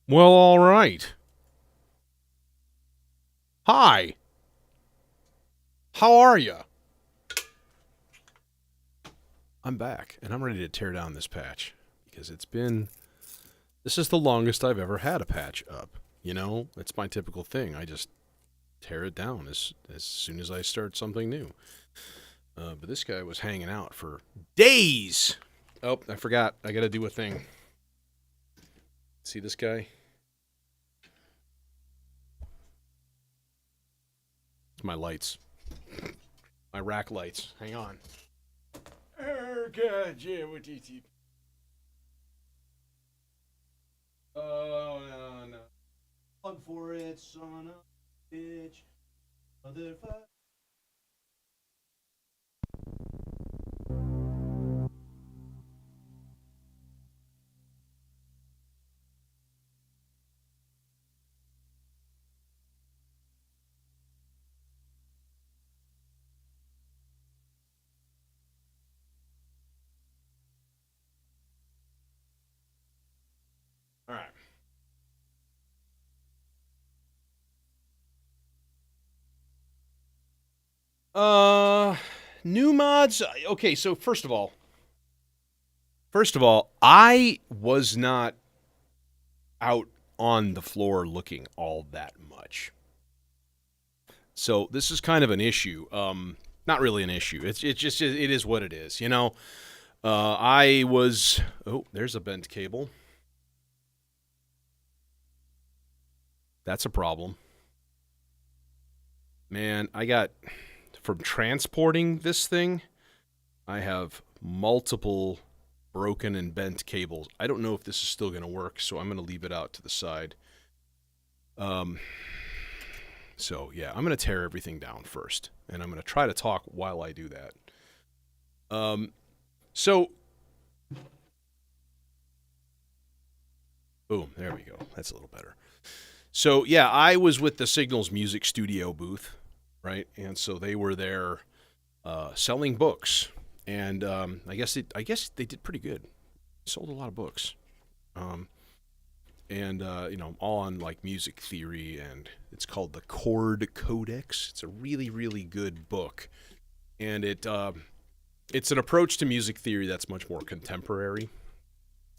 Well, all right. Hi. How are you? I'm back, and I'm ready to tear down this patch because this is the longest I've ever had a patch up. You know, it's my typical thing. I just tear it down as soon as I start something new. But this guy was hanging out for days. Oh, I forgot. I got to do a thing. See this guy? It's my lights. My rack lights. Hang on. Oh, God, yeah, what is it? Oh, no, no. Plug for it, son of a bitch. Motherfucker. All right. Uh, New mods. Okay, so first of all, I was not out on the floor looking all that much. So this is kind of an issue. Not really an issue. It's just it is what it is. You know. I was. Oh, there's a bent cable. That's a problem. Man, I got from transporting this thing. I have multiple broken and bent cables. I don't know if this is still going to work, so I'm going to leave it out to the side. Um, so yeah, I'm going to tear everything down first, and I'm going to try to talk while I do that. Um, so boom, there we go. That's a little better. So yeah, I was with the Signals Music Studio booth, right? And so they were there selling books, and I guess they did pretty good. Sold a lot of books. Um, and all on like music theory, and it's called the Chord Codex. It's a really really good book, and it's an approach to music theory that's much more contemporary.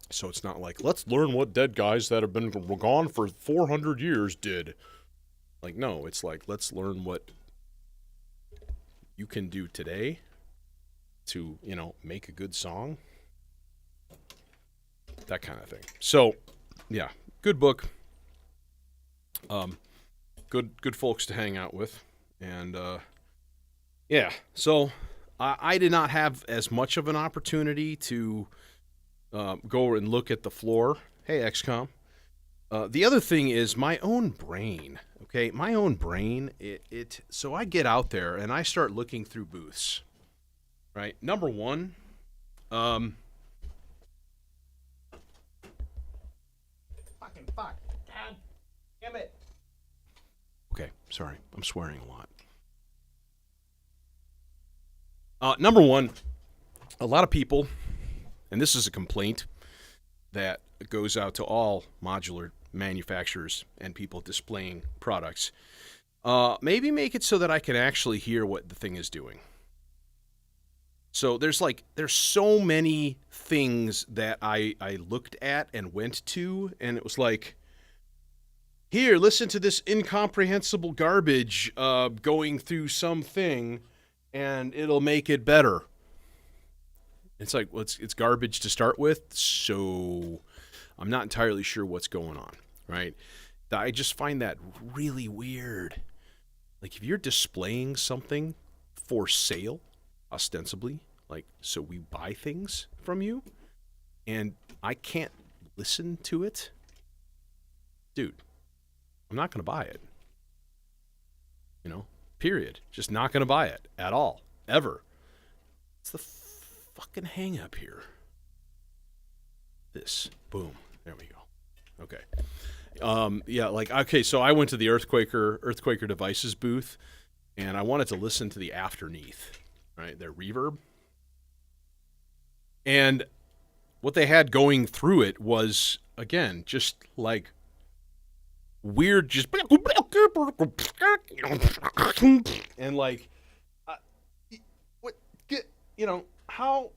So it's not like let's learn what dead guys that have been gone for 400 years did. Like no, it's like let's learn what you can do today to make a good song, that kind of thing. So yeah, good book. Um, good folks to hang out with, and yeah. So I did not have as much of an opportunity to go and look at the floor. Hey, XCOM. The other thing is my own brain. Okay, my own brain. It. So I get out there and I start looking through booths. Right. Number one. Um. Fucking fuck. God damn it. Okay. Sorry. I'm swearing a lot. Number one. A lot of people, and this is a complaint that goes out to all modular manufacturers and people displaying products. Maybe make it so that I can actually hear what the thing is doing. So there's so many things that I looked at and went to, and it was like, here, listen to this incomprehensible garbage going through something, and it'll make it better. It's like, well, it's garbage to start with, so I'm not entirely sure what's going on, right? I just find that really weird. Like, if you're displaying something for sale, ostensibly, like, so we buy things from you, and I can't listen to it, dude, I'm not going to buy it. You know, period. Just not going to buy it at all, ever. It's the fucking hang up here. This. Boom. There we go. Okay. Yeah, like, okay, so I went to the Earthquaker Devices booth, and I wanted to listen to the Afterneath, right? Their reverb. And what they had going through it was, again, just like weird, just and like, what, you know, how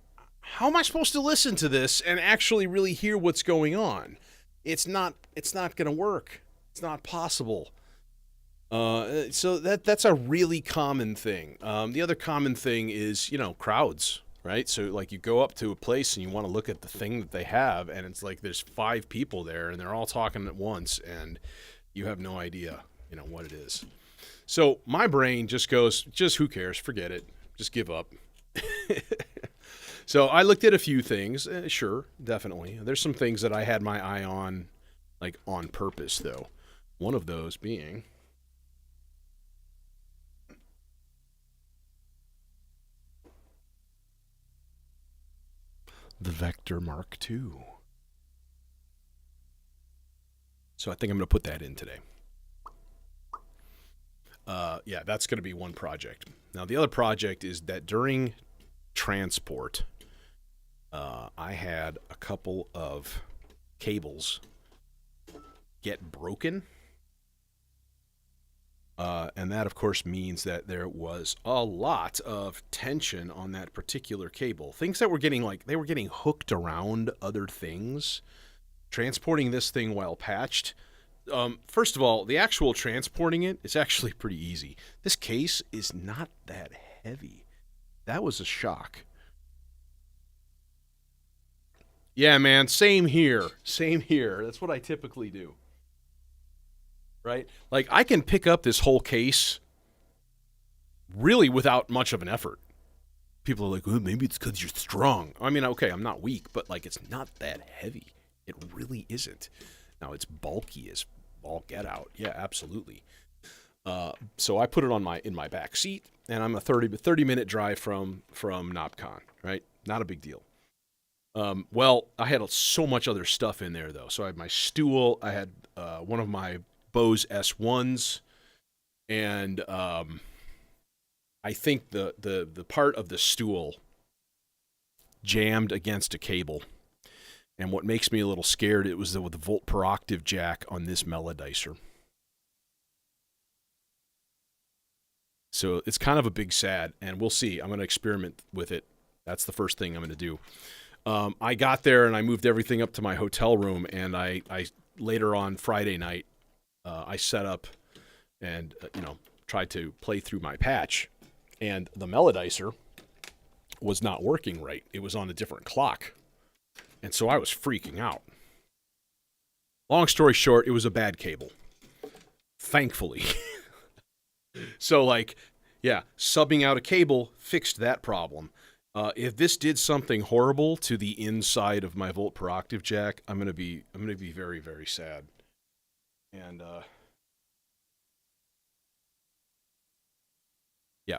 am I supposed to listen to this and actually really hear what's going on? It's not going to work. It's not possible. So that's a really common thing. The other common thing is, crowds, right? So like you go up to a place and you want to look at the thing that they have, and it's like there's 5 people there and they're all talking at once, and you have no idea, what it is. So my brain just goes, just who cares? Forget it. Just give up. So I looked at a few things. Sure, definitely. There's some things that I had my eye on, like on purpose, though. One of those being the Vector Mark II. So I think I'm going to put that in today. Yeah, that's going to be one project. Now, the other project is that during transport, I had a couple of cables get broken. And that, of course, means that there was a lot of tension on that particular cable. Things that were getting, they were getting hooked around other things. Transporting this thing while patched. First of all, the actual transporting it is actually pretty easy. This case is not that heavy. That was a shock. Yeah, man, same here. Same here. That's what I typically do. Right? Like, I can pick up this whole case really without much of an effort. People are like, oh, maybe it's because you're strong. I mean, okay, I'm not weak, but, like, it's not that heavy. It really isn't. Now, it's bulky as all get out. Yeah, absolutely. So I put it in my back seat, and I'm a 30-minute drive from knobcon, right? Not a big deal. Well, I had so much other stuff in there, though. So I had my stool. I had one of my Bose S1s, and I think the part of the stool jammed against a cable. And what makes me a little scared, it was the volt per octave jack on this melodizer. So it's kind of a big sad, and we'll see. I'm going to experiment with it. That's the first thing I'm going to do. I got there and I moved everything up to my hotel room, and I later on Friday night, I set up and tried to play through my patch, and the melodizer was not working right. It was on a different clock, and so I was freaking out. Long story short, it was a bad cable, thankfully. So subbing out a cable fixed that problem. If this did something horrible to the inside of my volt per octave jack, I'm gonna be very, very sad. And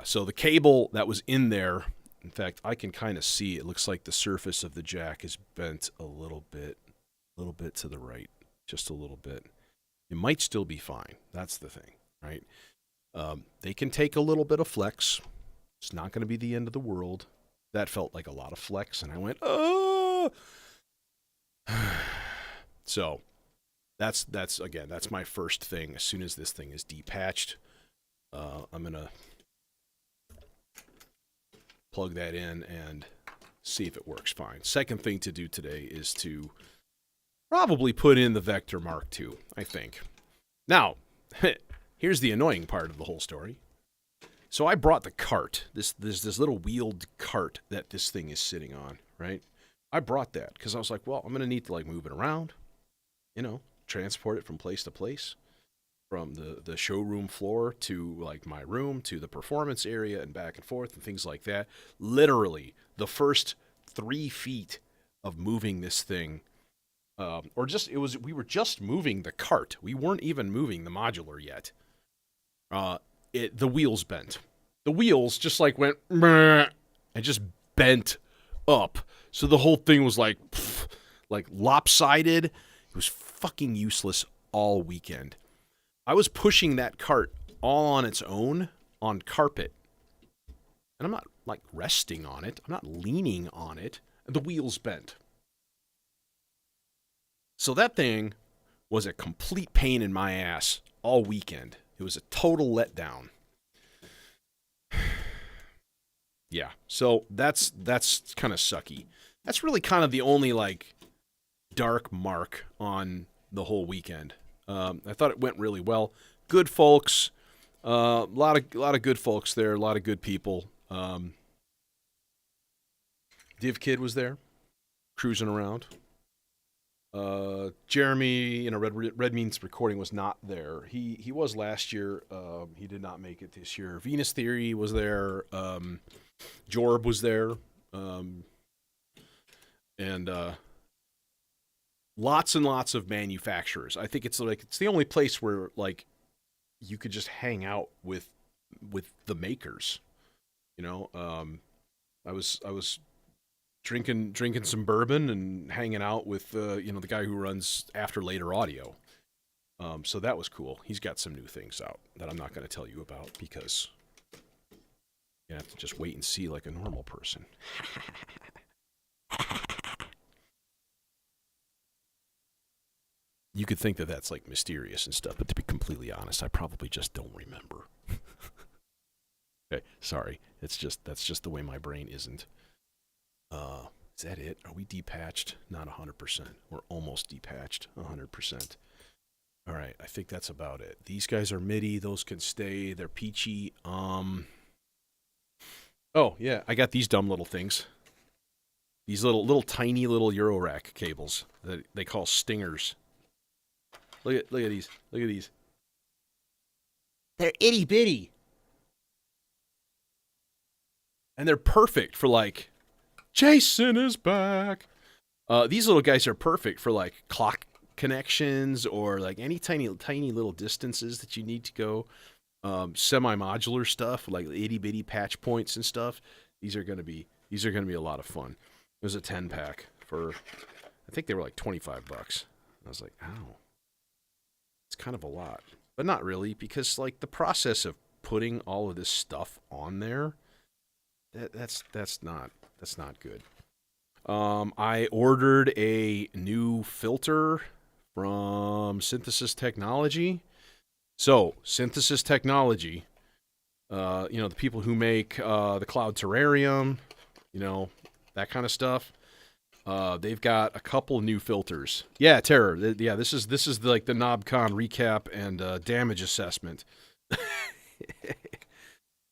so the cable that was in there, in fact, I can kind of see it looks like the surface of the jack is bent a little bit to the right, just a little bit. It might still be fine. That's the thing, right? They can take a little bit of flex. It's not going to be the end of the world. That felt like a lot of flex, and I went, oh. So that's my first thing. As soon as this thing is depatched, I'm going to plug that in and see if it works fine. Second thing to do today is to probably put in the Vector Mark II, I think. Now, here's the annoying part of the whole story. So I brought the cart, this little wheeled cart that this thing is sitting on, right? I brought that because I was like, well, I'm going to need to move it around, transport it from place to place, from the showroom floor to my room to the performance area and back and forth and things like that. Literally, the first 3 feet of moving this thing, we were just moving the cart. We weren't even moving the modular yet. The wheels bent. The wheels just went and just bent up. So the whole thing was lopsided. It was fucking useless all weekend. I was pushing that cart all on its own on carpet. And I'm not resting on it. I'm not leaning on it. And the wheels bent. So that thing was a complete pain in my ass all weekend. It was a total letdown. Yeah, so that's kind of sucky. That's really kind of the only like dark mark on the whole weekend. I thought it went really well. Good folks, a lot of good folks there, a lot of good people. Div Kid was there, cruising around. Jeremy, Red Means Recording was not there. He was last year. He did not make it this year. Venus Theory was there. Jorb was there. And lots and lots of manufacturers. I think it's the only place where like you could just hang out with the makers. You know, I was drinking some bourbon and hanging out with the guy who runs After Later Audio. So that was cool. He's got some new things out that I'm not going to tell you about because you have to just wait and see like a normal person. You could think that that's like mysterious and stuff, but to be completely honest, I probably just don't remember. Okay, sorry. That's just the way my brain isn't. Is that it? Are we depatched? Not 100%. We're almost depatched 100%. All right, I think that's about it. These guys are MIDI. Those can stay. They're peachy. Oh, yeah, I got these dumb little things. These little tiny little Eurorack cables that they call stingers. Look at these. Look at these. They're itty bitty. And they're perfect for like Jason is back. These little guys are perfect for like clock connections or like any tiny little distances that you need to go. Semi-modular stuff like itty bitty patch points and stuff. These are gonna be a lot of fun. There's a 10-pack for, I think they were like $25. I was like, ow, it's kind of a lot, but not really because like the process of putting all of this stuff on there, that's not good. I ordered a new filter from Synthesis Technology. So, Synthesis Technology, the people who make the Cloud Terrarium, that kind of stuff. They've got a couple new filters. Yeah, Terror. Yeah, this is like the knobcon recap and damage assessment.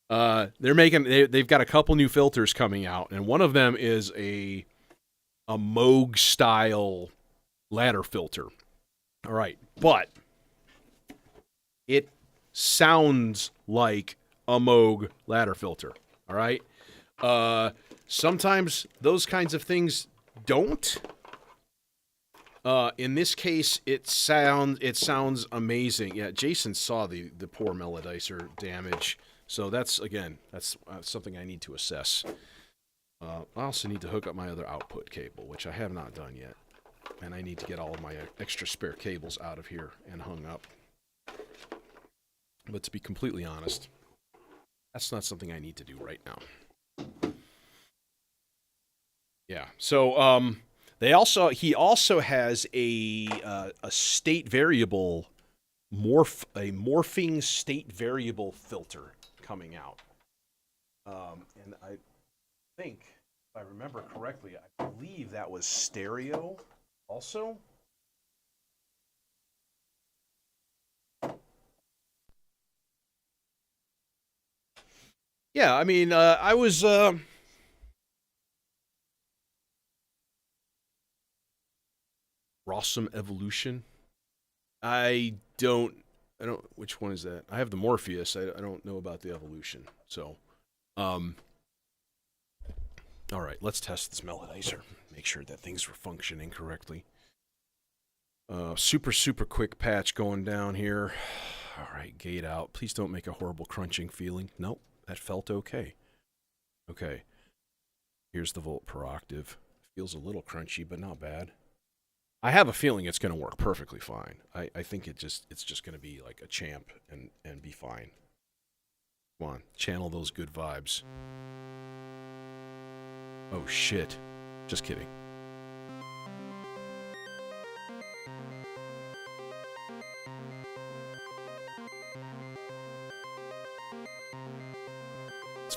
They've got a couple new filters coming out, and one of them is a Moog style ladder filter. All right, but it sounds like a Moog ladder filter. All right. Sometimes those kinds of things don't. In this case, it sounds amazing. Yeah, Jason saw the poor Melodicer damage. So that's something I need to assess. I also need to hook up my other output cable, which I have not done yet. And I need to get all of my extra spare cables out of here and hung up. But to be completely honest, that's not something I need to do right now. Yeah. So he also has a state variable morphing state variable filter coming out. And I think, if I remember correctly, I believe that was stereo also. Yeah, I mean, I was... Rossum Evolution. I don't, which one is that? I have the Morpheus. I don't know about the Evolution. So, all right, let's test this Melodizer. Make sure that things were functioning correctly. Super quick patch going down here. All right, gate out. Please don't make a horrible crunching feeling. Nope, that felt okay. Okay, here's the volt per octave. Feels a little crunchy, but not bad. I have a feeling it's going to work perfectly fine. I think it's just going to be like a champ and be fine. Come on, channel those good vibes. Oh shit. Just kidding.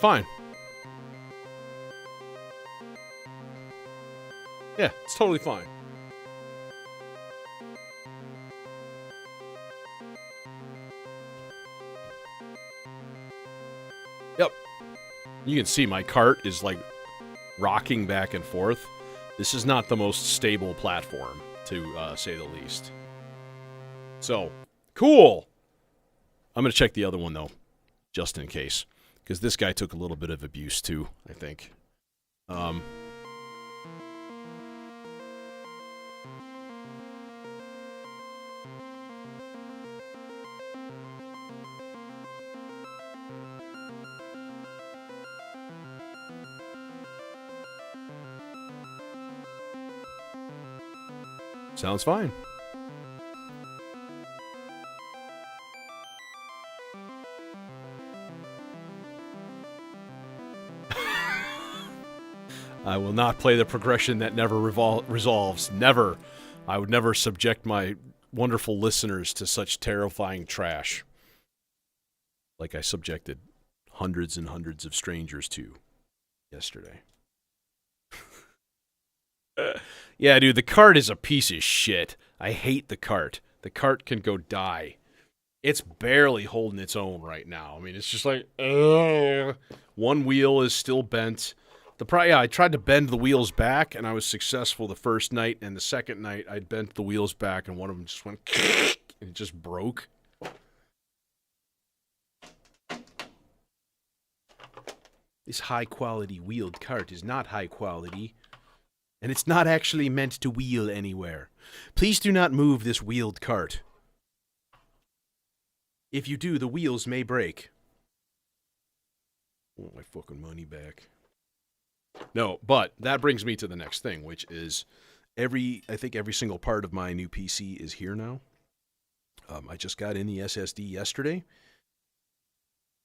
fine. Yeah, it's totally fine. Yep. You can see my cart is like rocking back and forth. This is not the most stable platform, to say the least. So, cool. I'm going to check the other one, though, just in case. Because this guy took a little bit of abuse, too, I think. Sounds fine. I will not play the progression that never resolves. Never. I would never subject my wonderful listeners to such terrifying trash. Like I subjected hundreds and hundreds of strangers to yesterday. Yeah, dude, the cart is a piece of shit. I hate the cart. The cart can go die. It's barely holding its own right now. I mean, it's just like, one wheel is still bent. I tried to bend the wheels back, and I was successful the first night, and the second night, I bent the wheels back, and one of them just went, and it just broke. This high-quality wheeled cart is not high quality. And it's not actually meant to wheel anywhere. Please do not move this wheeled cart. If you do, the wheels may break. I want my fucking money back. No, but that brings me to the next thing, which is I think every single part of my new PC is here now. I just got in the SSD yesterday.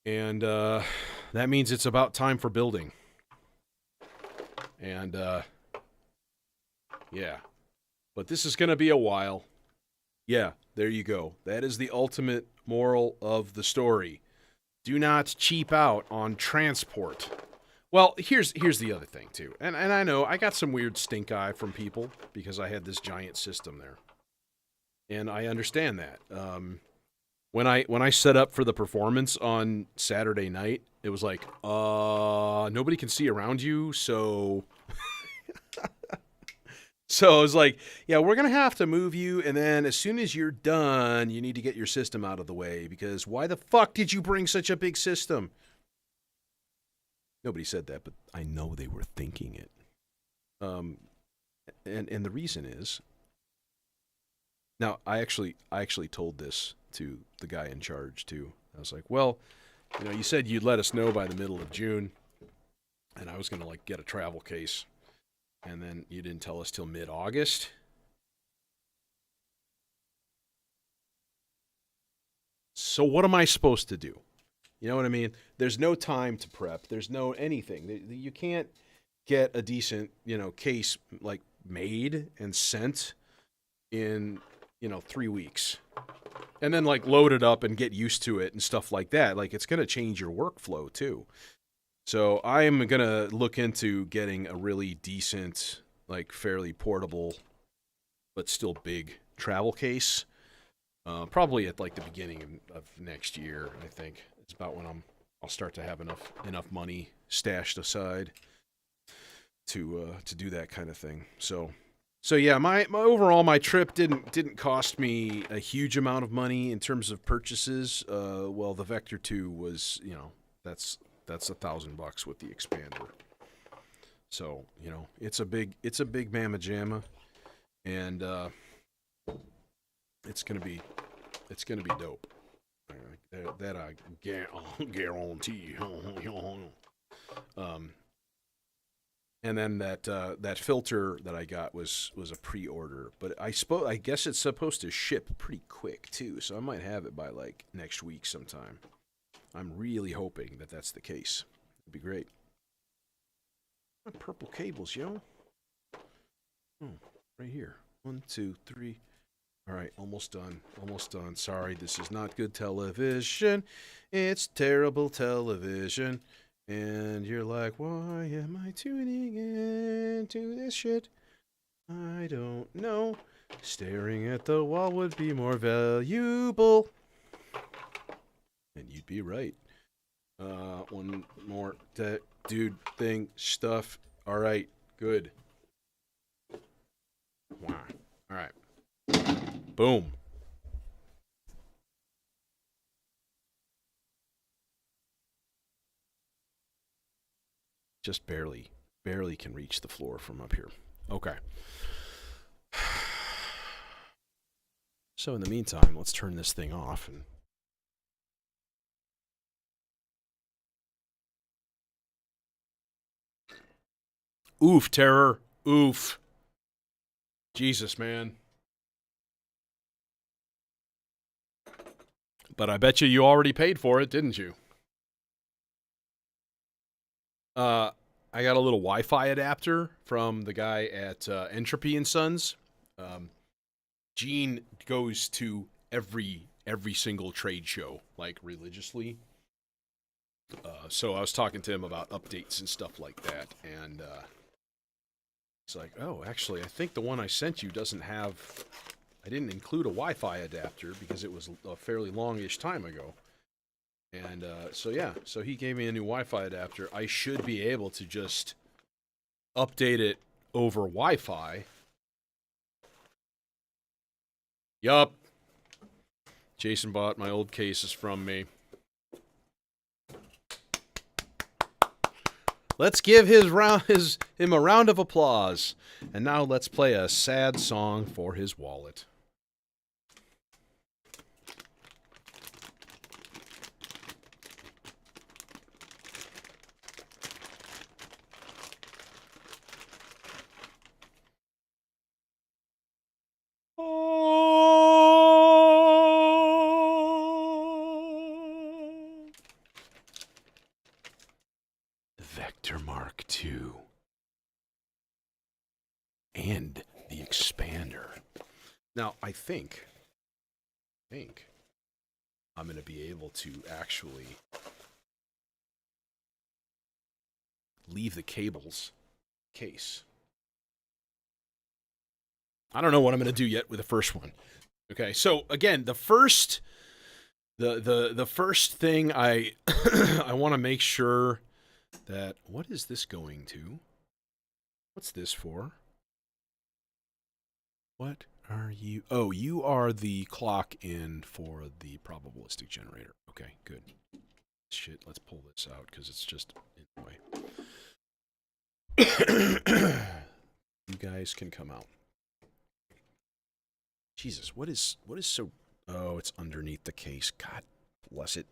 And that means it's about time for building. And, yeah. But this is going to be a while. Yeah, there you go. That is the ultimate moral of the story. Do not cheap out on transport. Well, here's the other thing, too. And I know I got some weird stink eye from people because I had this giant system there. And I understand that. When I set up for the performance on Saturday night, it was like, nobody can see around you, so... So I was like, yeah, we're going to have to move you, and then as soon as you're done, you need to get your system out of the way, because why the fuck did you bring such a big system? Nobody said that, but I know they were thinking it. And the reason is, now I actually told this to the guy in charge, too. I was like, well, you said you'd let us know by the middle of June, and I was going to, get a travel case. And then you didn't tell us till mid-August. So what am I supposed to do? You know what I mean? There's no time to prep. There's no anything. You can't get a decent, case made and sent in, 3 weeks. And then load it up and get used to it and stuff like that. It's going to change your workflow too. So I am going to look into getting a really decent, fairly portable, but still big travel case. Probably at the beginning of next year, I think. It's about when I'll start to have enough money stashed aside to do that kind of thing. So yeah, my overall my trip didn't cost me a huge amount of money in terms of purchases. Well, the Vector 2 was, that's $1,000 with the expander. So, it's a big mamma jamma, and it's gonna be dope. That I guarantee. And then that filter that I got was a pre-order, but I guess it's supposed to ship pretty quick too, so I might have it by next week sometime. I'm really hoping that that's the case. It'd be great. Purple cables, yo. Right here. 1, 2, 3. All right, almost done. Sorry, this is not good television. It's terrible television. And you're like, why am I tuning into this shit? I don't know. Staring at the wall would be more valuable. And you'd be right. One more dude thing stuff. All right, good. Wow. All right. Boom. Just barely can reach the floor from up here. Okay. So in the meantime, let's turn this thing off and oof, terror. Oof. Jesus, man. But I bet you already paid for it, didn't you? I got a little Wi-Fi adapter from the guy at Entropy and Sons. Gene goes to every single trade show, like, religiously. So I was talking to him about updates and stuff like that, and he's like, oh, actually, I think the one I sent you doesn't have... I didn't include a Wi-Fi adapter because it was a fairly long-ish time ago. And so he gave me a new Wi-Fi adapter. I should be able to just update it over Wi-Fi. Yup. Jason bought my old cases from me. Let's give him a round of applause. And now let's play a sad song for his wallet. Vector Mark II. And the expander. Now, I think I'm going to be able to actually leave the cables case. I don't know what I'm going to do yet with the first one. Okay, so again, the first thing I I want to make sure that... What is this going to? What's this for? What are you... Oh, you are the clock in for the probabilistic generator. Okay, good. Shit, let's pull this out because it's just in the way. You guys can come out. Jesus, what is so... Oh, it's underneath the case. God bless it.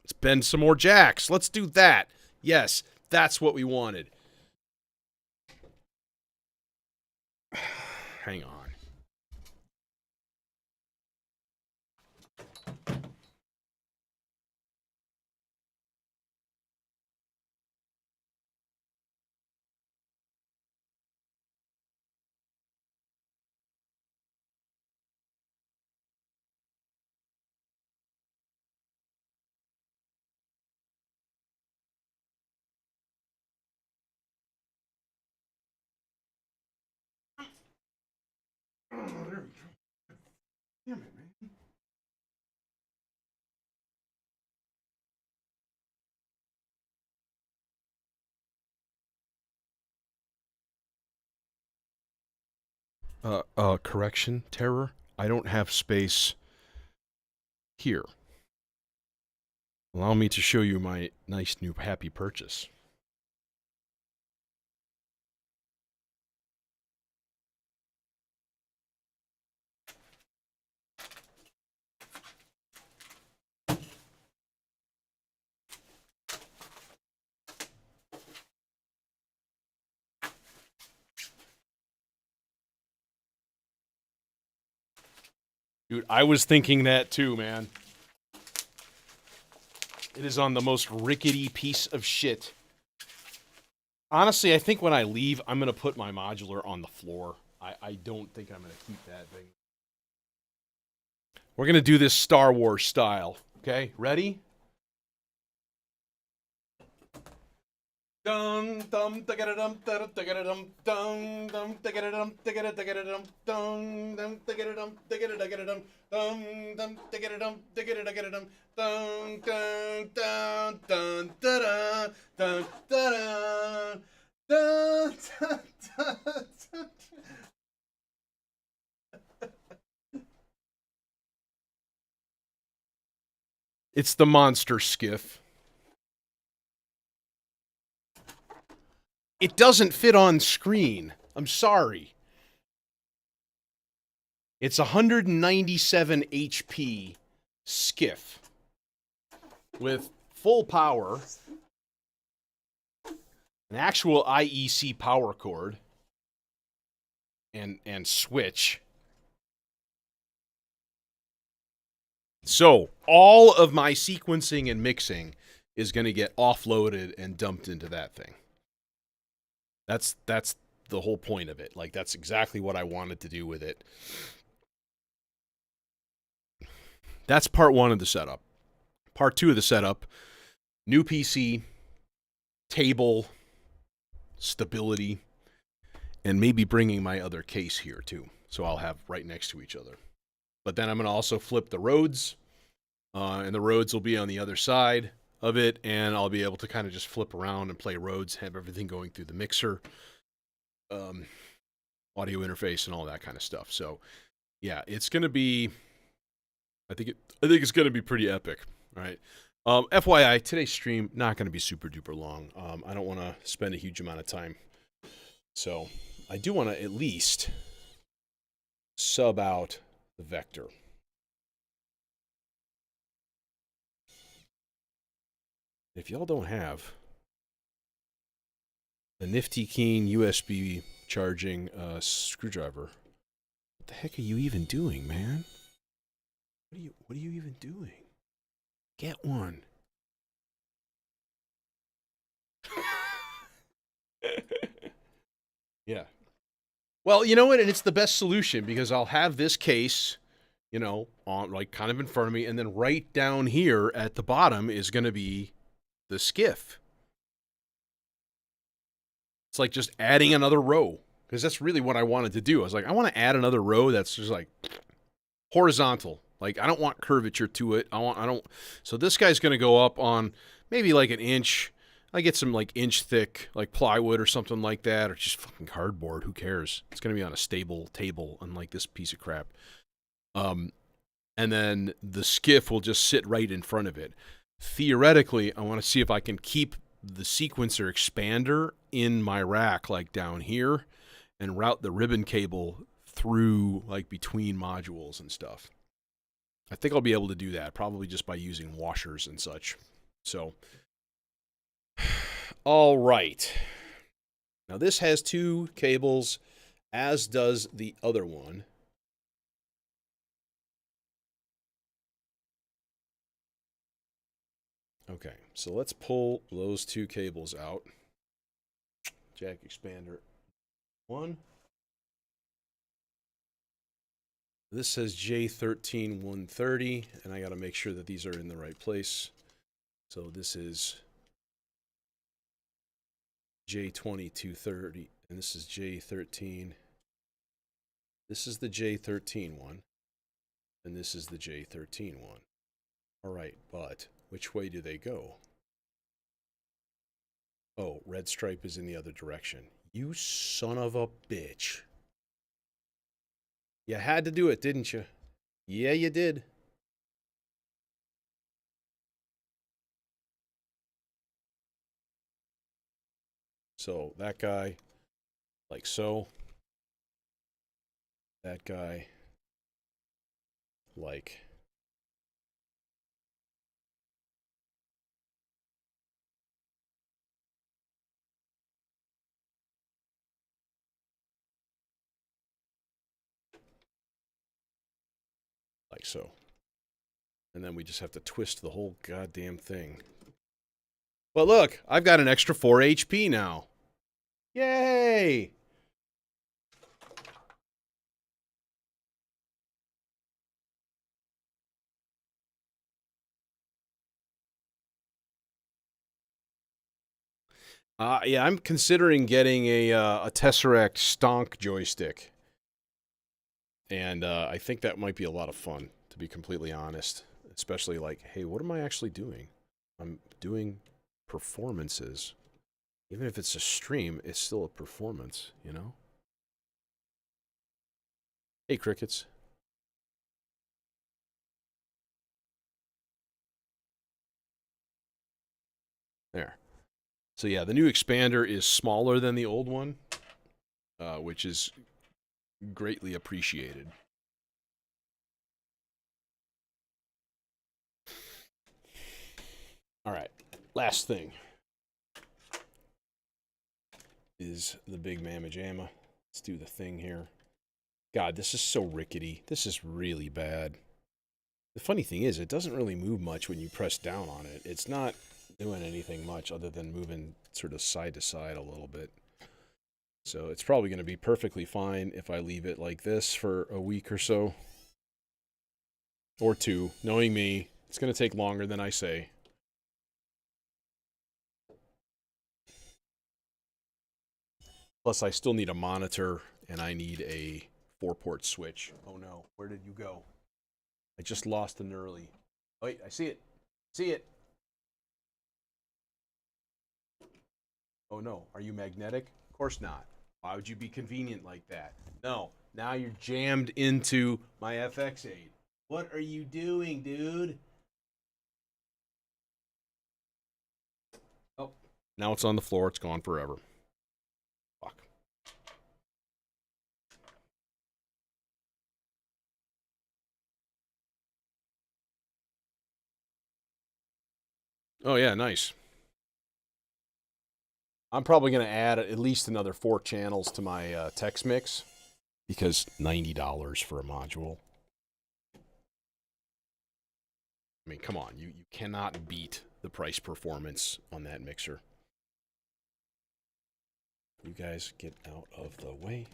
Let's bend some more jacks. Let's do that. Yes, that's what we wanted. Hang on. Oh, there we go. Damn it, man. Correction, Terror. I don't have space here. Allow me to show you my nice new happy purchase. Dude, I was thinking that too, man. It is on the most rickety piece of shit. Honestly, I think when I leave, I'm going to put my modular on the floor. I don't think I'm going to keep that thing. We're going to do this Star Wars style. Okay, ready? Dum dum dum dum dum dum dum dum dum dum dum dum dum dum It's the monster skiff. It doesn't fit on screen. I'm sorry. It's 197 HP skiff with full power, an actual IEC power cord, and switch. So all of my sequencing and mixing is going to get offloaded and dumped into that thing. That's the whole point of it. Like, that's exactly what I wanted to do with it. That's part one of the setup. Part two of the setup, new PC, table, stability, and maybe bringing my other case here too. So I'll have right next to each other. But then I'm going to also flip the Rhodes, and the Rhodes will be on the other side of it, and I'll be able to kind of just flip around and play Rhodes, have everything going through the mixer, audio interface, and all that kind of stuff. So, yeah, it's going to be, I think it's going to be pretty epic, right? FYI, today's stream not going to be super duper long. I don't want to spend a huge amount of time. So, I do want to at least sub out the vector. If y'all don't have a nifty keen USB charging screwdriver, what the heck are you even doing, man? What are you even doing? Get one. Yeah. Well, you know what? And it's the best solution because I'll have this case, you know, on like kind of in front of me, and then right down here at the bottom is going to be the skiff. It's like just adding another row, because that's really what I wanted to do. I was like, I want to add another row that's just like horizontal. Like, I don't want curvature to it. So this guy's going to go up on maybe like an inch. I get some like inch thick, like plywood or something like that, or just fucking cardboard. Who cares? It's going to be on a stable table, unlike this piece of crap. And then the skiff will just sit right in front of it. Theoretically, I want to see if I can keep the sequencer expander in my rack, like down here, and route the ribbon cable through like between modules and stuff. I think I'll be able to do that, probably just by using washers and such. So, all right. Now this has two cables, as does the other one. Okay, so let's pull those two cables out. Jack expander 1. This says J13130, and I got to make sure that these are in the right place. So this is J2230, and this is J13. This is the J13 one, and this is the J13 one. All right, but which way do they go? Oh, red stripe is in the other direction. You son of a bitch. You had to do it, didn't you? Yeah, you did. So that guy, like so. That guy, like so. And then we just have to twist the whole goddamn thing. But look, I've got an extra 4 HP now. Yay! Yeah, I'm considering getting a Tesseract Stonk joystick, and I think that might be a lot of fun, to be completely honest. Especially like, hey, what am I actually doing? I'm doing performances. Even if it's a stream, it's still a performance, you know? Hey, crickets. There. So yeah, the new expander is smaller than the old one, which is greatly appreciated. All right, last thing is the big mamma jamma. Let's do the thing here. God, this is so rickety. This is really bad. The funny thing is, it doesn't really move much when you press down on it. It's not doing anything much other than moving sort of side to side a little bit. So it's probably going to be perfectly fine if I leave it like this for a week or so. Or two. Knowing me, it's going to take longer than I say. Plus, I still need a monitor, and I need a 4-port switch. Oh no, where did you go? I just lost an early. Oh, wait, I see it. See it. Oh no, are you magnetic? Of course not. Why would you be convenient like that? No, now you're jammed into my FX8. What are you doing, dude? Oh, now it's on the floor. It's gone forever. Fuck. Oh yeah, nice. I'm probably going to add at least another 4 channels to my text mix because $90 for a module. I mean, come on, you cannot beat the price performance on that mixer. You guys get out of the way.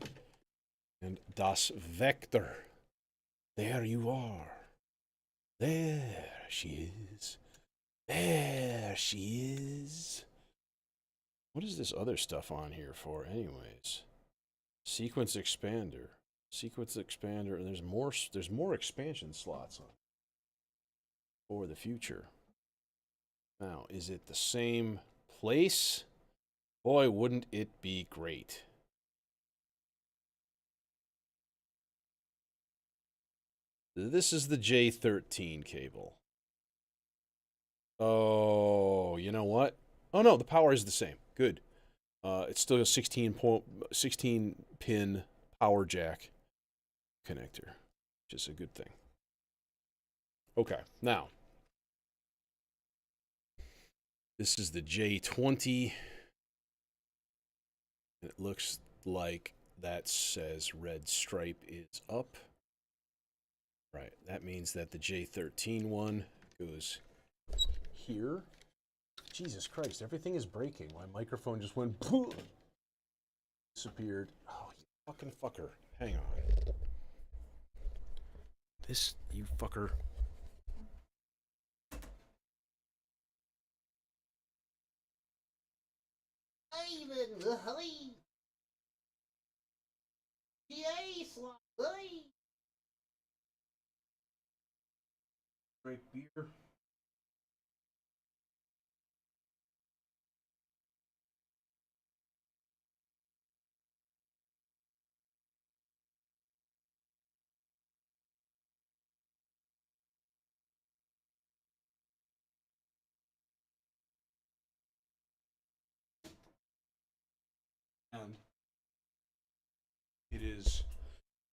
And Das Vector. There you are. There she is. There she is. What is this other stuff on here for, anyways? Sequence expander. Sequence expander. And there's more expansion slots on for the future. Now, is it the same place? Boy, wouldn't it be great. This is the J13 cable. Oh, you know what? Oh no, the power is the same. Good. It's still a 16 pin power jack connector, which is a good thing. Okay, now this is the J20. It looks like that says red stripe is up. Right, that means that the J13 one goes here. Jesus Christ, everything is breaking. My microphone just went boom, disappeared. Oh, you fucking fucker. Hang on. This, you fucker. Drink beer. And it is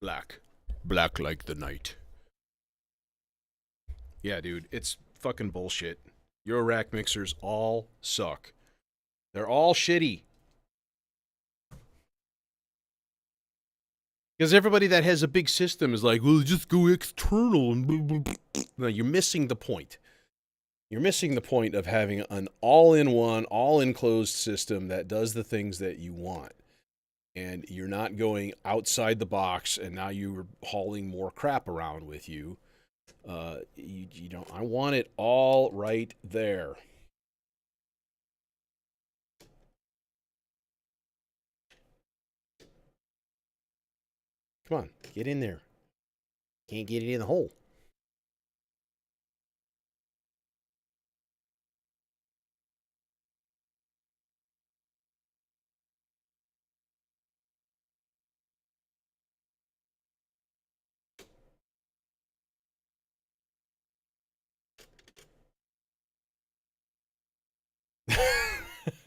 black. Black like the night. Yeah, dude, it's fucking bullshit. Eurorack mixers all suck. They're all shitty. Because everybody that has a big system is like, well, just go external. No, you're missing the point. You're missing the point of having an all-in-one, all-enclosed system that does the things that you want. And you're not going outside the box, and now you're hauling more crap around with you. You don't. I want it all right there. Come on, get in there. Can't get it in the hole.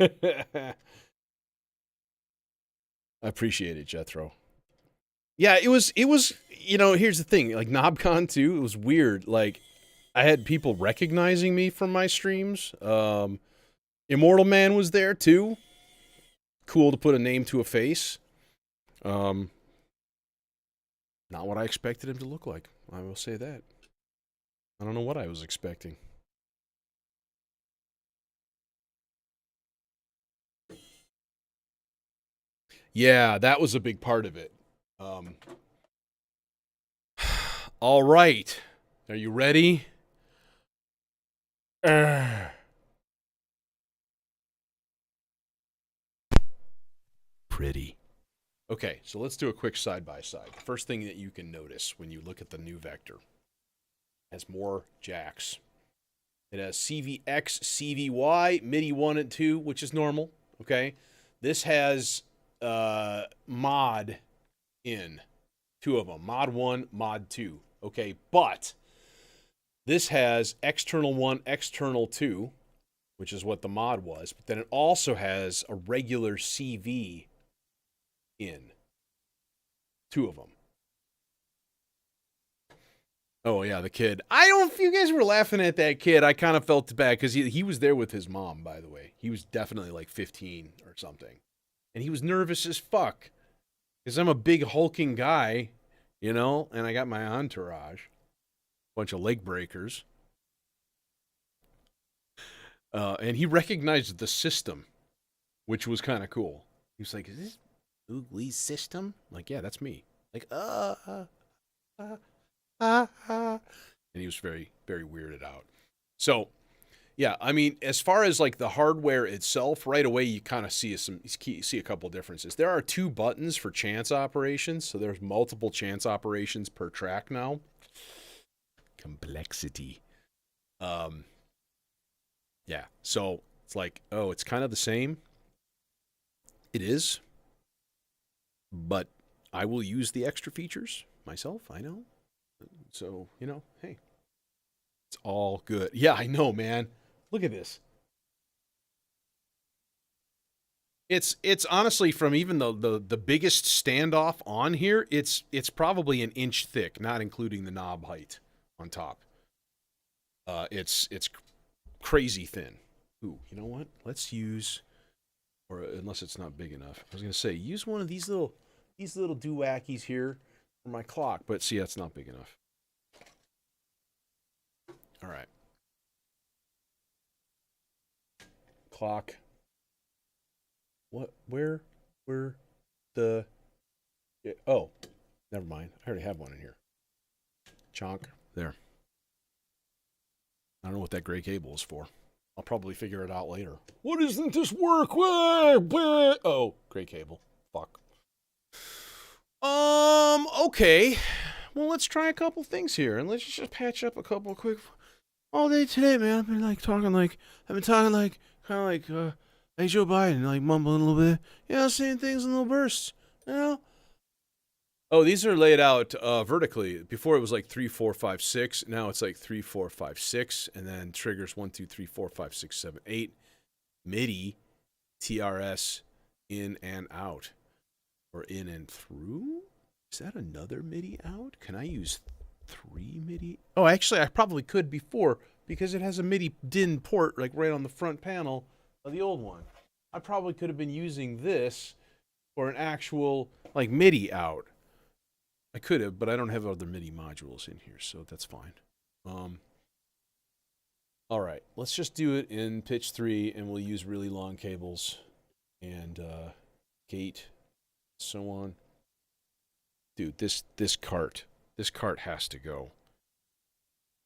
I appreciate it, Jethro. Yeah, it was, here's the thing, like knobcon too, it was weird. Like I had people recognizing me from my streams. Immortal Man was there too. Cool to put a name to a face. Not what I expected him to look like. I will say that. I don't know what I was expecting. Yeah, that was a big part of it. All right. Are you ready? Pretty. Okay, so let's do a quick side-by-side. The first thing that you can notice when you look at the new Vector has more jacks. It has CVX, CVY, MIDI 1 and 2, which is normal, okay? This has mod in, two of them, mod 1, mod 2, okay? But this has external 1, external 2, which is what the mod was, but then it also has a regular CV in, two of them. Oh, yeah, the kid. I don't, if you guys were laughing at that kid, I kind of felt bad because he was there with his mom, by the way. He was definitely like 15 or something. And he was nervous as fuck because I'm a big hulking guy, and I got my entourage. Bunch of leg breakers. And he recognized the system, which was kind of cool. He was like, is this Oogly's system? I'm like, yeah, that's me. Like, and he was very, very weirded out. So, yeah, I mean, as far as like the hardware itself, right away you kind of see a couple differences. There are 2 buttons for chance operations, so there's multiple chance operations per track now. Complexity. Yeah, so it's like, oh, it's kind of the same. It is, but I will use the extra features myself. I know. So, hey, it's all good. Yeah, I know, man. Look at this. It's honestly, from even the biggest standoff on here, it's probably an inch thick, not including the knob height on top. It's crazy thin. Ooh, you know what? Let's use, or unless it's not big enough. I was gonna say use one of these little doohackies here for my clock, but see, that's not big enough. All right. Clock. What? Where? The? Oh, never mind. I already have one in here. Chonk. There. I don't know what that gray cable is for. I'll probably figure it out later. What doesn't this work? Oh, gray cable. Fuck. Okay. Well, let's try a couple things here, and let's just patch up a couple quick. All day today, man. I've been talking kind of like Joe Biden, like mumbling a little bit. Saying things in little bursts. Oh, these are laid out vertically. Before it was like 3, 4, 5, 6. Now it's like 3, 4, 5, 6, and then triggers 1, 2, 3, 4, 5, 6, 7, 8. MIDI, TRS, in and out, or in and through. Is that another MIDI out? Can I use 3 MIDI? Oh, actually, I probably could before because it has a MIDI DIN port like right on the front panel of the old one. I probably could have been using this for an actual like MIDI out. I could have, but I don't have other MIDI modules in here, so that's fine. All right, let's just do it in pitch 3, and we'll use really long cables and gate, so on. Dude, this cart has to go.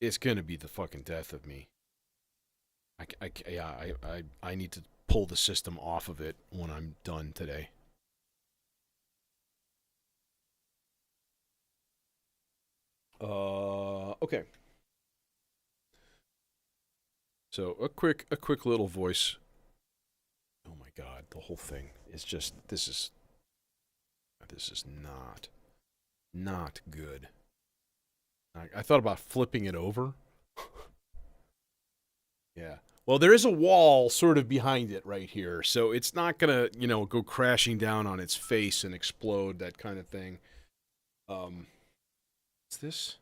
It's gonna be the fucking death of me. I need to pull the system off of it when I'm done today. Okay. So a quick little voice. Oh my God, the whole thing is just this is not good. I thought about flipping it over. Yeah. Well, there is a wall sort of behind it right here, so it's not gonna, go crashing down on its face and explode, that kind of thing. What's this?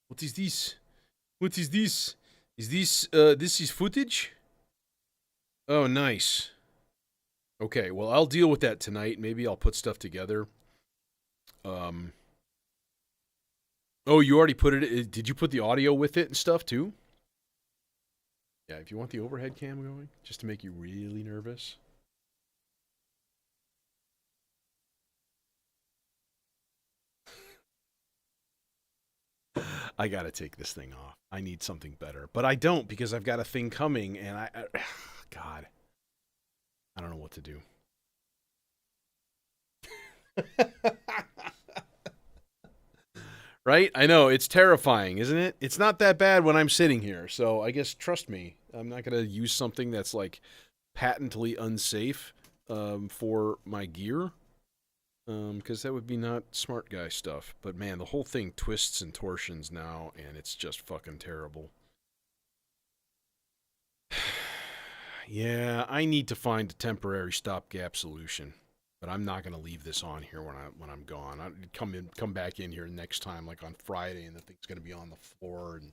What is this? What is this? Is this is footage? Oh, nice. Okay, well, I'll deal with that tonight. Maybe I'll put stuff together. Um. Oh, you already put it. Did you put the audio with it and stuff too? Yeah, if you want the overhead cam going, just to make you really nervous. I gotta take this thing off. I need something better, but I don't because I've got a thing coming, and God, I don't know what to do. Right? I know it's terrifying, isn't it? It's not that bad when I'm sitting here, so I guess trust me. I'm not gonna use something that's like patently unsafe for my gear. Because that would be not smart guy stuff. But man, the whole thing twists and torsions now, and it's just fucking terrible. Yeah, I need to find a temporary stopgap solution. But I'm not gonna leave this on here when I'm gone. I come back in here next time, like on Friday, and the thing's gonna be on the floor, and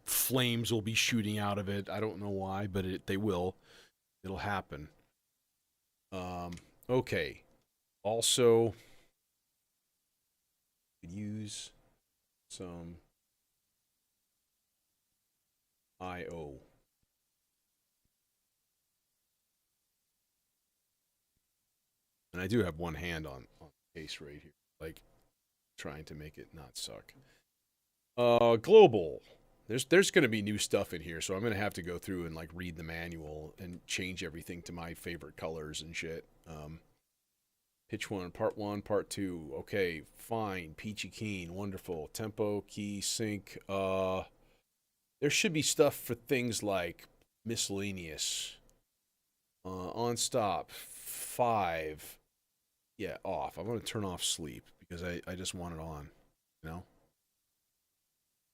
flames will be shooting out of it. I don't know why, but they will. It'll happen. Okay. Also, use some IO. And I do have one hand on the case right here, like trying to make it not suck. Global. There's going to be new stuff in here, so I'm going to have to go through and like read the manual and change everything to my favorite colors and shit. Pitch one, part two. Okay, fine. Peachy keen, wonderful. Tempo, key, sync. There should be stuff for things like miscellaneous. On stop 5. Yeah, off. I'm going to turn off sleep because I just want it on. You know?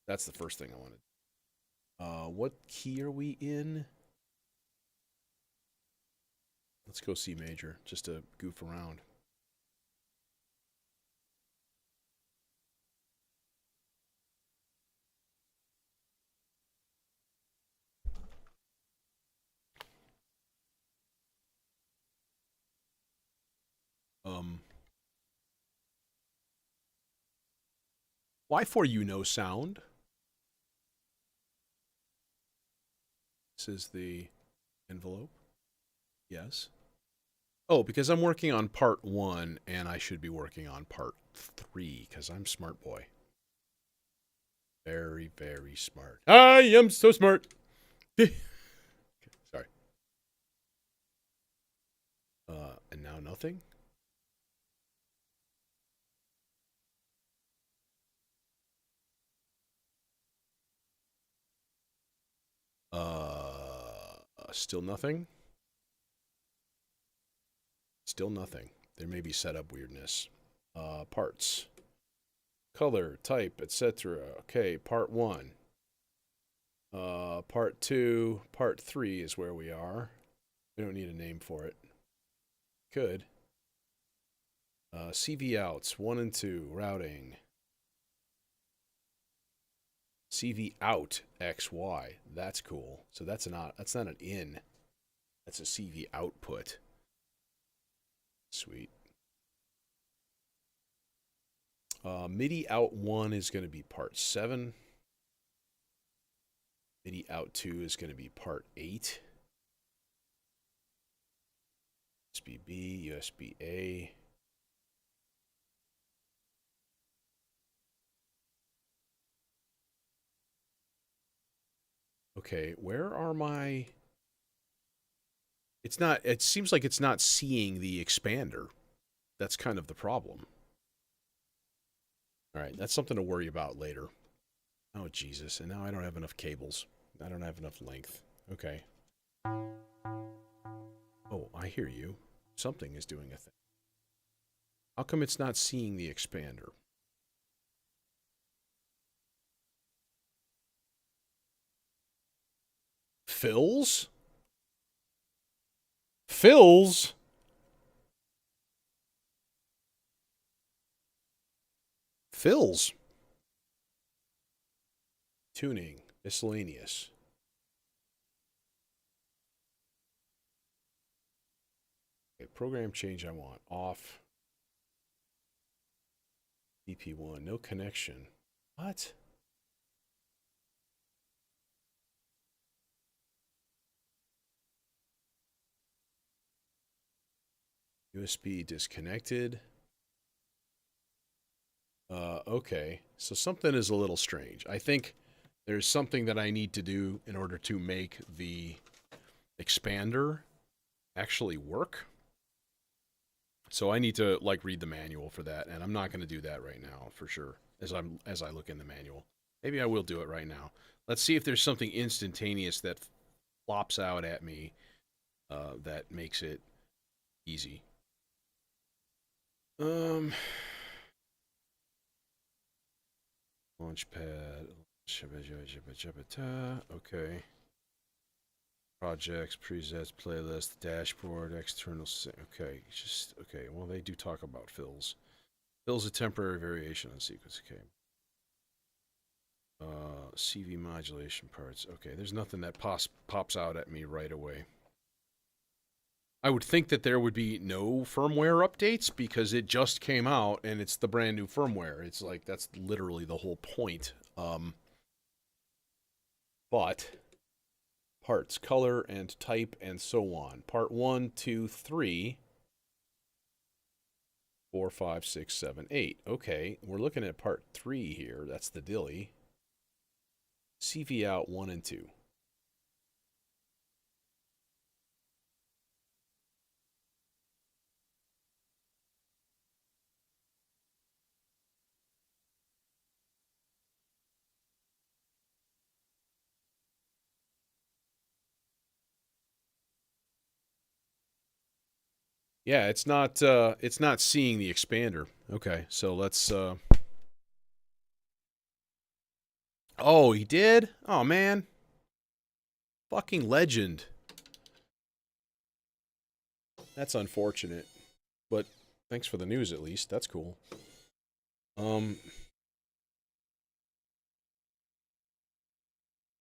That's the first thing I wanted. What key are we in? Let's go C major just to goof around. Why for you no sound? This is the envelope. Yes. Oh, because I'm working on part 1 and I should be working on part 3 because I'm smart boy. Very, very smart. I am so smart. Sorry. And now nothing? Still nothing? Still nothing. There may be setup weirdness. Parts. Color, type, etc. Okay, part 1. Part 2, part 3 is where we are. We don't need a name for it. Could. CV outs, 1 and 2, routing. CV out XY. That's cool. So that's not an in. That's a CV output. Sweet. MIDI out 1 is going to be part 7. MIDI out 2 is going to be part 8. USB B, USB A. Okay, where are my... It's not... It seems like it's not seeing the expander. That's kind of the problem. All right, that's something to worry about later. Oh, Jesus. And now I don't have enough cables. I don't have enough length. Okay. Oh, I hear you. Something is doing a thing. How come it's not seeing the expander? Fills? Fills? Fills. Tuning. Miscellaneous. Okay, program change I want. Off. DP1. No connection. What? USB disconnected. Okay. So something is a little strange. I think there's something that I need to do in order to make the expander actually work. So I need to like read the manual for that, and I'm not going to do that right now for sure. As I look in the manual, maybe I will do it right now. Let's see if there's something instantaneous that flops out at me that makes it easy. Launchpad. Okay. Projects, presets, playlist, dashboard, external. Okay, just okay. Well, they do talk about fills. Fills a temporary variation on sequence. Okay. CV modulation parts. Okay, there's nothing that pops out at me right away. I would think that there would be no firmware updates because it just came out and it's the brand new firmware. It's like that's literally the whole point. But parts, color and type and so on. Part 1, 2, 3, 4, 5, 6, 7, 8. Okay, we're looking at part 3 here. That's the dilly. CV out 1 and 2. Yeah, it's not seeing the expander. Okay, so let's Oh, he did? Oh man. Fucking legend. That's unfortunate. But thanks for the news at least. That's cool.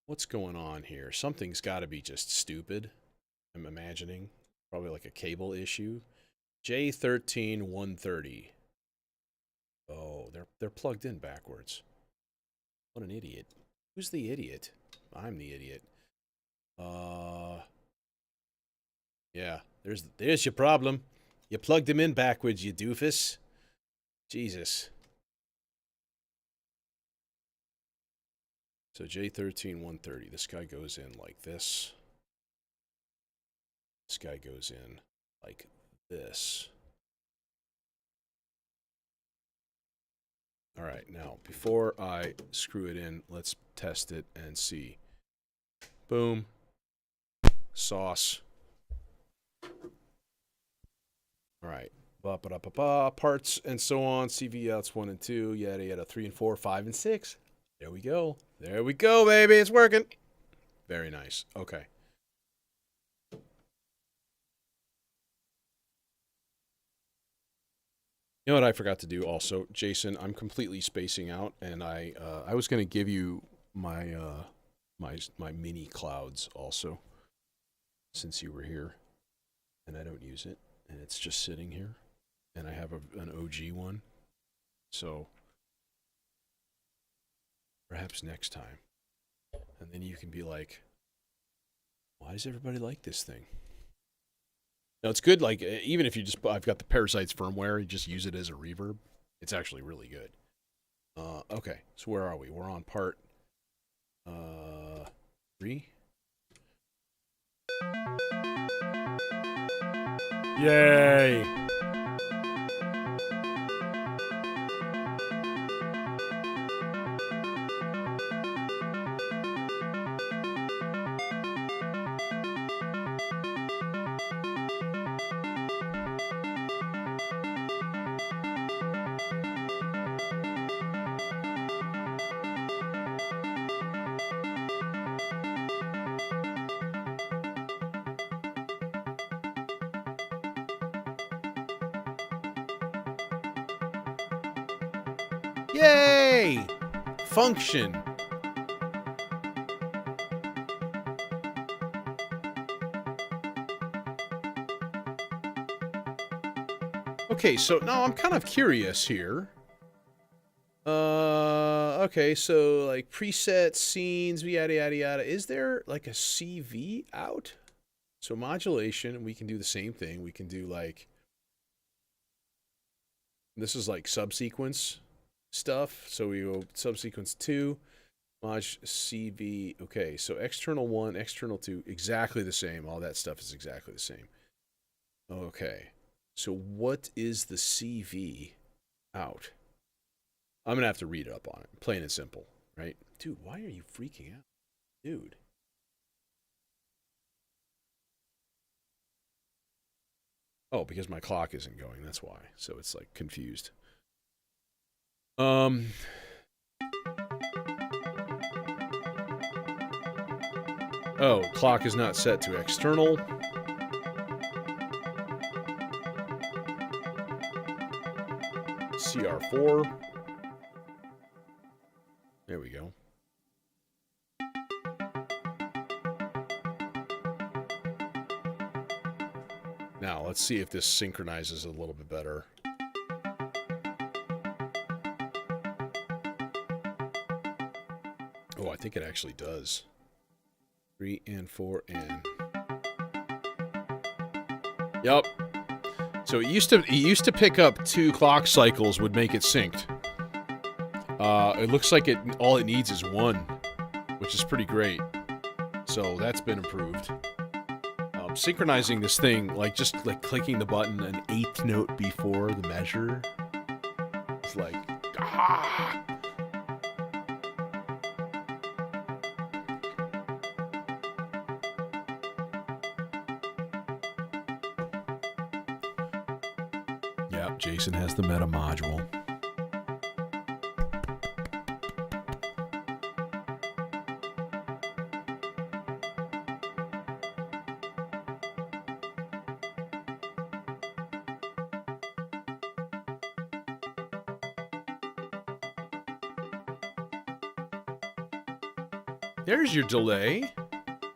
What's going on here? Something's got to be just stupid. I'm imagining. Probably like a cable issue. J13130. Oh, they're plugged in backwards. What an idiot. Who's the idiot? I'm the idiot. Yeah, there's your problem. You plugged them in backwards, you doofus. Jesus. So J13130, this guy goes in like this. This guy goes in like this. All right, now, before I screw it in, let's test it and see. Boom. Sauce. All right. Ba-ba-da-ba-ba. Parts and so on. CV outs 1 and 2. Yada, yada. 3 and 4, 5 and 6. There we go. There we go, baby. It's working. Very nice. Okay. You know what I forgot to do also, Jason? I'm completely spacing out, and I was going to give you my my mini clouds also, since you were here, and I don't use it, and it's just sitting here, and I have an OG one, so perhaps next time, and then you can be like, why does everybody like this thing? No, it's good. Like even if you just, I've got the Parasites firmware. You just use it as a reverb. It's actually really good. Okay, so where are we? We're on part 3. Yay! Yay! Function. Okay, so now I'm kind of curious here. Okay, so like preset scenes, yada yada yada. Is there like a CV out? So modulation, we can do the same thing. We can do like, this is like subsequence stuff. So we go subsequence 2, mod CV. Okay, so external 1, external 2, exactly the same. All that stuff is exactly the same. Okay, so what is the CV out? I'm going to have to read up on it. Plain and simple, right? Dude, why are you freaking out? Dude. Oh, because my clock isn't going. That's why. So it's like confused. Oh, clock is not set to external. CR4. There we go. Now, let's see if this synchronizes a little bit better. Oh, I think it actually does. 3 and 4 and... Yep. So it used to pick up 2 clock cycles would make it synced. It looks like all it needs is 1, which is pretty great. So that's been improved. Synchronizing this thing, like just like clicking the button an 8th note before the measure, it's like, ah! Yeah, Jason has the meta module. There's your delay.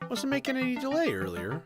Wasn't making any delay earlier.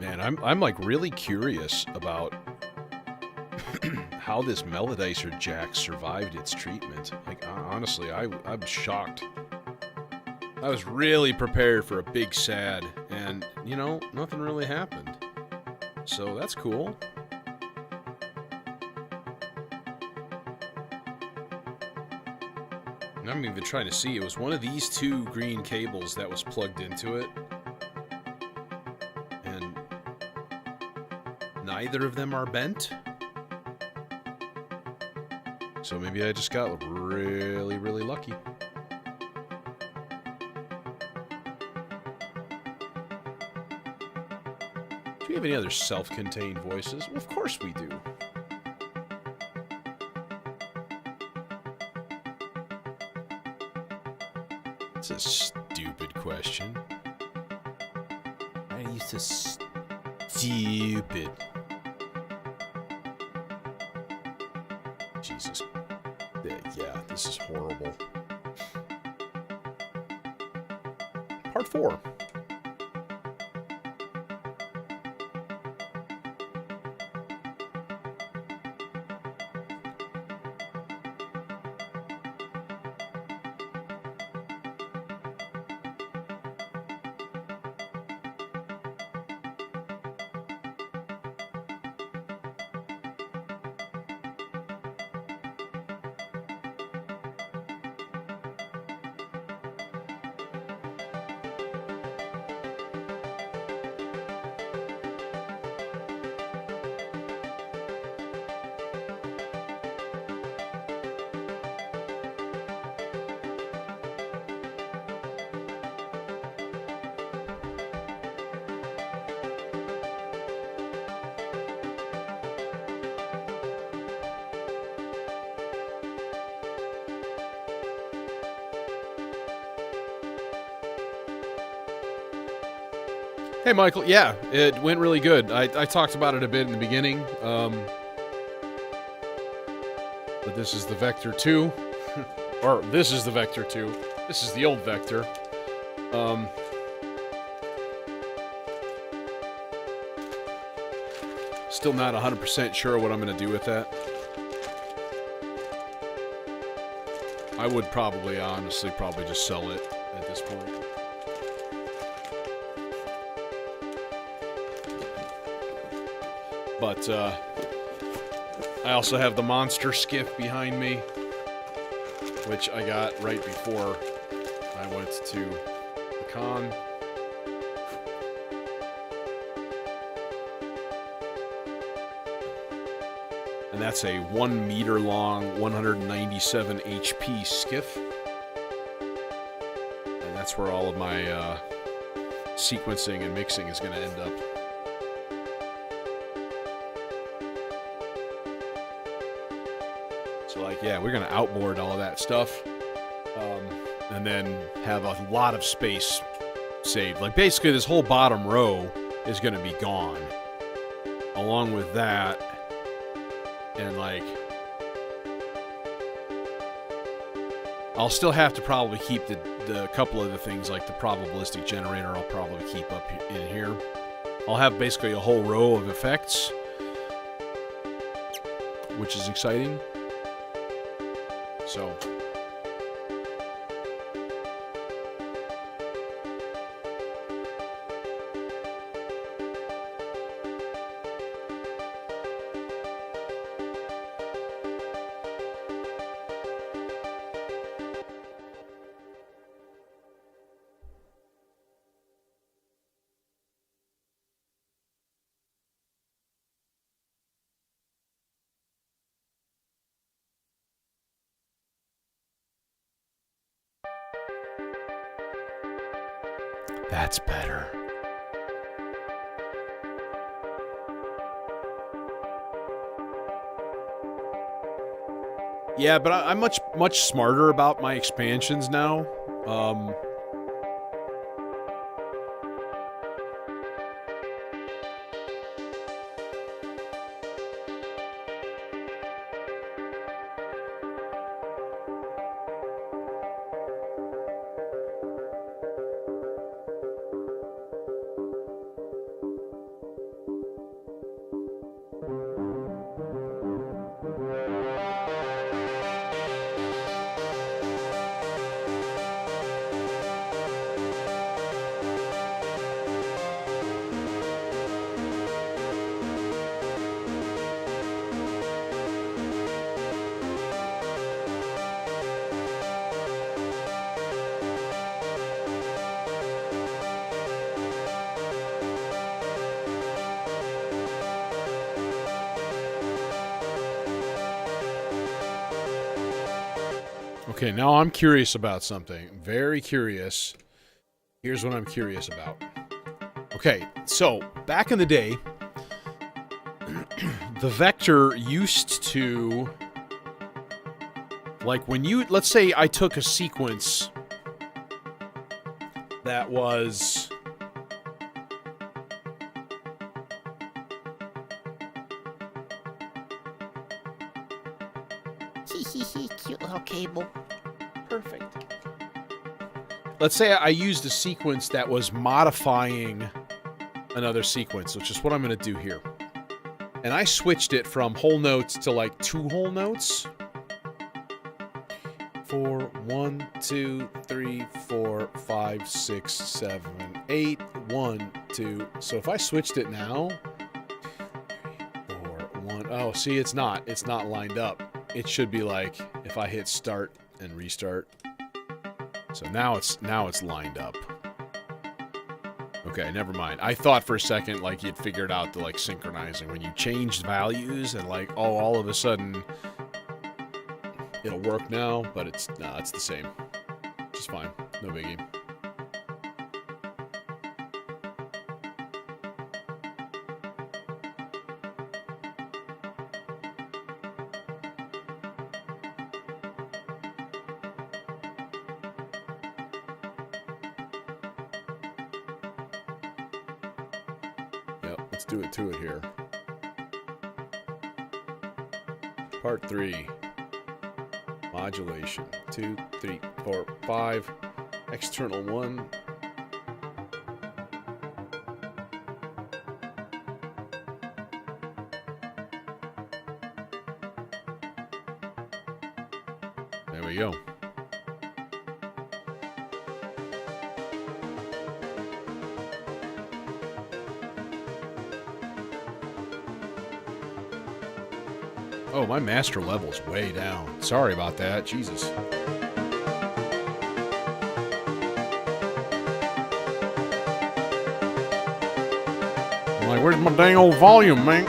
Man, I'm like really curious about how this melodizer jack survived its treatment. Like honestly, I'm shocked. I was really prepared for a big sad, and you know, nothing really happened. So that's cool. And I'm even trying to see. It was one of these 2 green cables that was plugged into it. Neither of them are bent. So maybe I just got really, really lucky. Do we have any other self-contained voices? Well, of course we do. That's a stupid question. I used to stupid. Jesus. Yeah, this is horrible. Part 4. Hey, Michael. Yeah, it went really good. I talked about it a bit in the beginning, but this is the Vector 2. Or this is the Vector 2. This is the old Vector. Still not 100% sure what I'm going to do with that. I would honestly just sell it at this point. But I also have the monster skiff behind me, which I got right before I went to the con. And that's a 1 meter long, 197 HP skiff. And that's where all of my sequencing and mixing is going to end up. So, like, yeah, we're going to outboard all of that stuff. And then have a lot of space saved. Like, basically, this whole bottom row is going to be gone. Along with that, and, like, I'll still have to probably keep the couple of the things, like the probabilistic generator, I'll probably keep up in here. I'll have basically a whole row of effects, which is exciting. So, that's better. Yeah, but I'm much smarter about my expansions now. Okay, now I'm curious about something. Very curious. Here's what I'm curious about. Okay, so back in the day, the Vector used to, like, when you, let's say I took a sequence that was, Cute little cable. Perfect. let's say I used a sequence that was modifying another sequence, which is what I'm going to do here. And I switched it from whole notes to like 2 whole notes. 4, 1, 2, 3, 4, 5, 6, 7, 8, 1, 2. So if I switched it now, 4, 1. Oh, see, it's not lined up. It should be like if I hit start and restart. So now it's lined up. Okay, never mind. I thought for a second like you'd figured out the like synchronizing when you changed values and like, oh, all of a sudden it'll work now, but it's the same. Which is fine. No biggie. let's do it to it here. Part 3. Modulation. 2, 3, 4, 5. External 1. There we go. Oh, my master level's way down. Sorry about that. Jesus. I'm like, where's my dang old volume, man?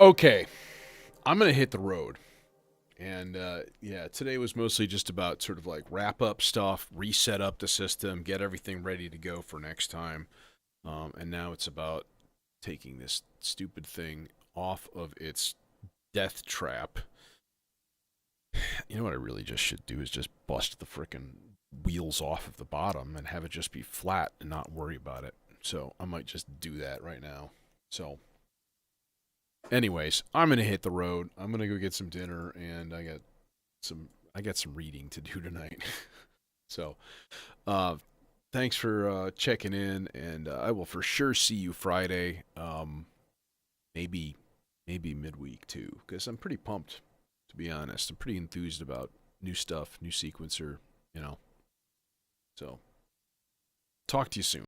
Okay, I'm going to hit the road. And yeah, today was mostly just about sort of like wrap up stuff, reset up the system, get everything ready to go for next time. And now it's about taking this stupid thing off of its death trap. You know what I really just should do is just bust the frickin' wheels off of the bottom and have it just be flat and not worry about it. So I might just do that right now. So anyways, I'm gonna hit the road. I'm gonna go get some dinner, and I got some reading to do tonight. So, thanks for checking in, and I will for sure see you Friday. Maybe midweek too, because I'm pretty pumped. To be honest, I'm pretty enthused about new stuff, new sequencer. So, talk to you soon.